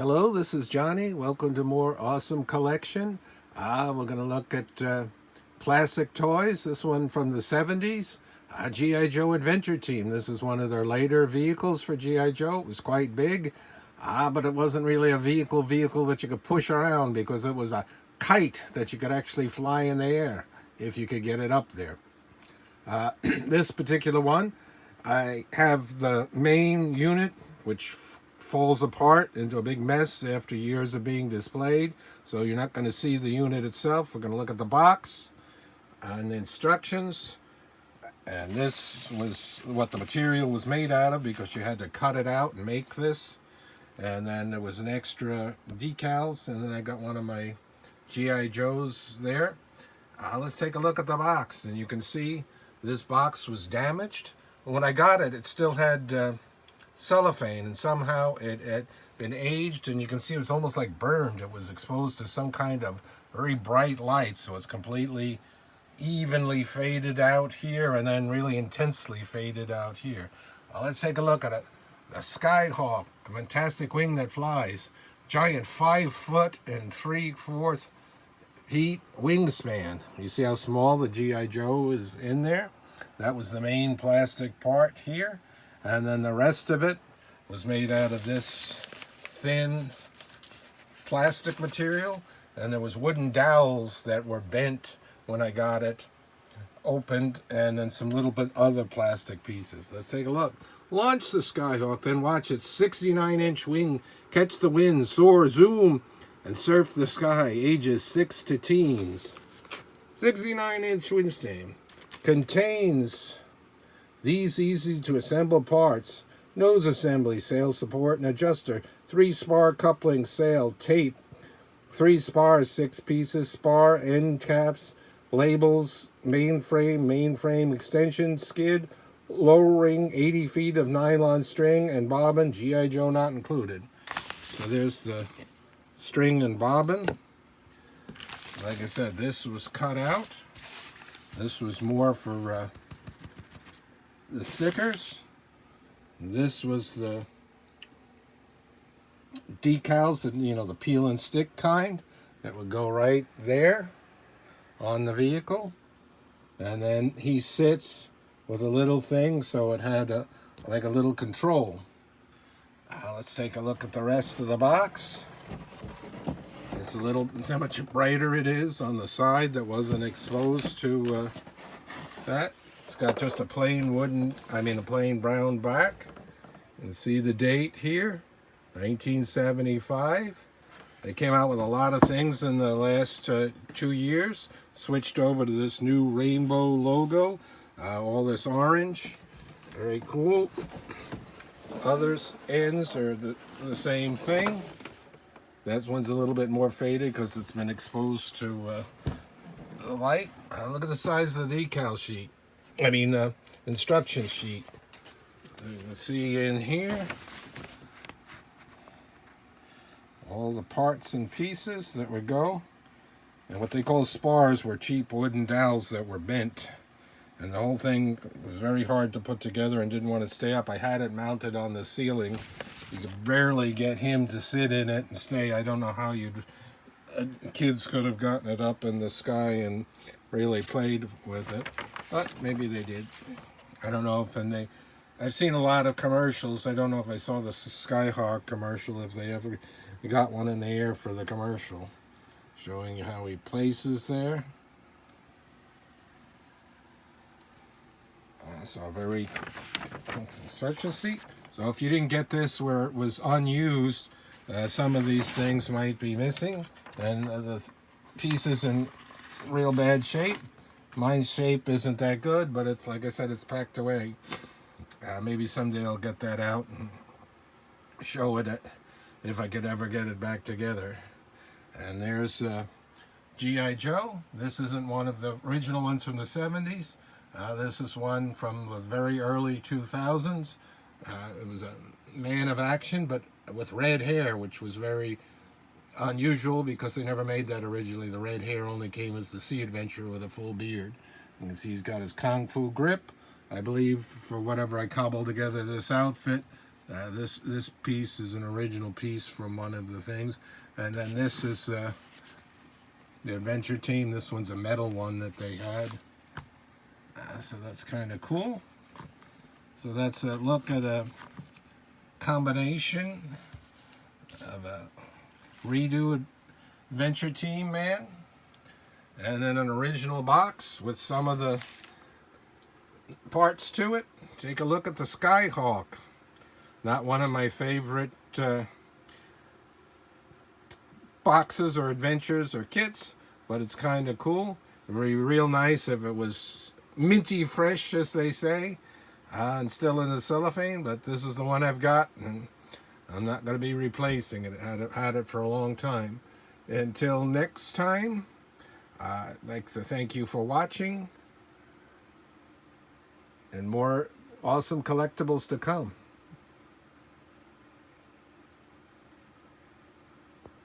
Hello, this is Johnny. Welcome to more awesome collection. We're going to look at classic toys. This one from the 70s. G.I. Joe Adventure Team. This is one of their later vehicles for G.I. Joe. It was quite big, but it wasn't really a vehicle that you could push around because it was a kite that you could actually fly in the air if you could get it up there. This particular one, I have the main unit, which falls apart into a big mess after years of being displayed. So you're not going to see the unit itself. We're going to look at the box and the instructions. And this was what the material was made out of because you had to cut it out and make this. And then there was an extra decals. And then I got one of my G.I. Joes there. Let's take a look at the box. And you can see this box was damaged. When I got it, it still had cellophane, and somehow it had been aged, and you can see it was almost like burned. It was exposed to some kind of very bright light, so it's completely evenly faded out here and then really intensely faded out here. Let's take a look at it. The Skyhawk, the fantastic wing that flies, giant 5 foot and 3/4 feet wingspan. You see how small the G.I. Joe is in there? That was the main plastic part here. And then the rest of it was made out of this thin plastic material. And there was wooden dowels that were bent when I got it opened, and then some little bit other plastic pieces. Let's take a look. Launch the Skyhawk, then watch its 69-inch wing catch the wind, soar, zoom, and surf the sky, ages 6 to teens. 69-inch wingspan. Contains these easy-to-assemble parts: nose assembly, sail support, and adjuster, 3-spar coupling, sail, tape, 3 spars, 6 pieces, spar, end caps, labels, mainframe extension, skid, low ring, 80 feet of nylon string, and bobbin, G.I. Joe not included. So there's the string and bobbin. Like I said, this was cut out. This was more for the stickers. This was the decals, the peel and stick kind that would go right there on the vehicle. And then he sits with a little thing, so it had like a little control. Let's take a look at the rest of the box. It's how much brighter it is on the side that wasn't exposed to that. It's got just a plain plain back. You can see the date here, 1975. They came out with a lot of things in the last 2 years. Switched over to this new rainbow logo, all this orange. Very cool. Others ends are the same thing. That one's a little bit more faded because it's been exposed to the light. Look at the size of the decal sheet. Instruction sheet. You can see in here all the parts and pieces that would go. And what they call spars were cheap wooden dowels that were bent. And the whole thing was very hard to put together and didn't want to stay up. I had it mounted on the ceiling. You could barely get him to sit in it and stay. I don't know how kids could have gotten it up in the sky and really played with it. But maybe they did. I don't know I've seen a lot of commercials. I don't know if I saw the Skyhawk commercial, if they ever got one in the air for the commercial. Showing you how he places there. So a very instruction sheet. So if you didn't get this where it was unused, some of these things might be missing, and the pieces in real bad shape. Mine's shape isn't that good, but it's, like I said, it's packed away. Maybe someday I'll get that out and show it if I could ever get it back together. And there's G.I. Joe. This isn't one of the original ones from the 70s. This is one from the very early 2000s. It was a man of action, but with red hair, which was very unusual because they never made that originally. The red hair only came as the Sea Adventure with a full beard. You can see he's got his Kung Fu grip. I believe for whatever I cobbled together this outfit, This piece is an original piece from one of the things, and then this is the Adventure Team. This one's a metal one that they had, so that's kind of cool. So that's a look at a combination of a redo Adventure Team man, and then an original box with some of the parts to it. Take a look at the Skyhawk. Not one of my favorite boxes or adventures or kits, but it's kind of cool. It would be real nice if it was minty fresh, as they say, and still in the cellophane, but this is the one I've got, and I'm not going to be replacing it. I've had it for a long time. Until next time, I'd like to thank you for watching, and more awesome collectibles to come.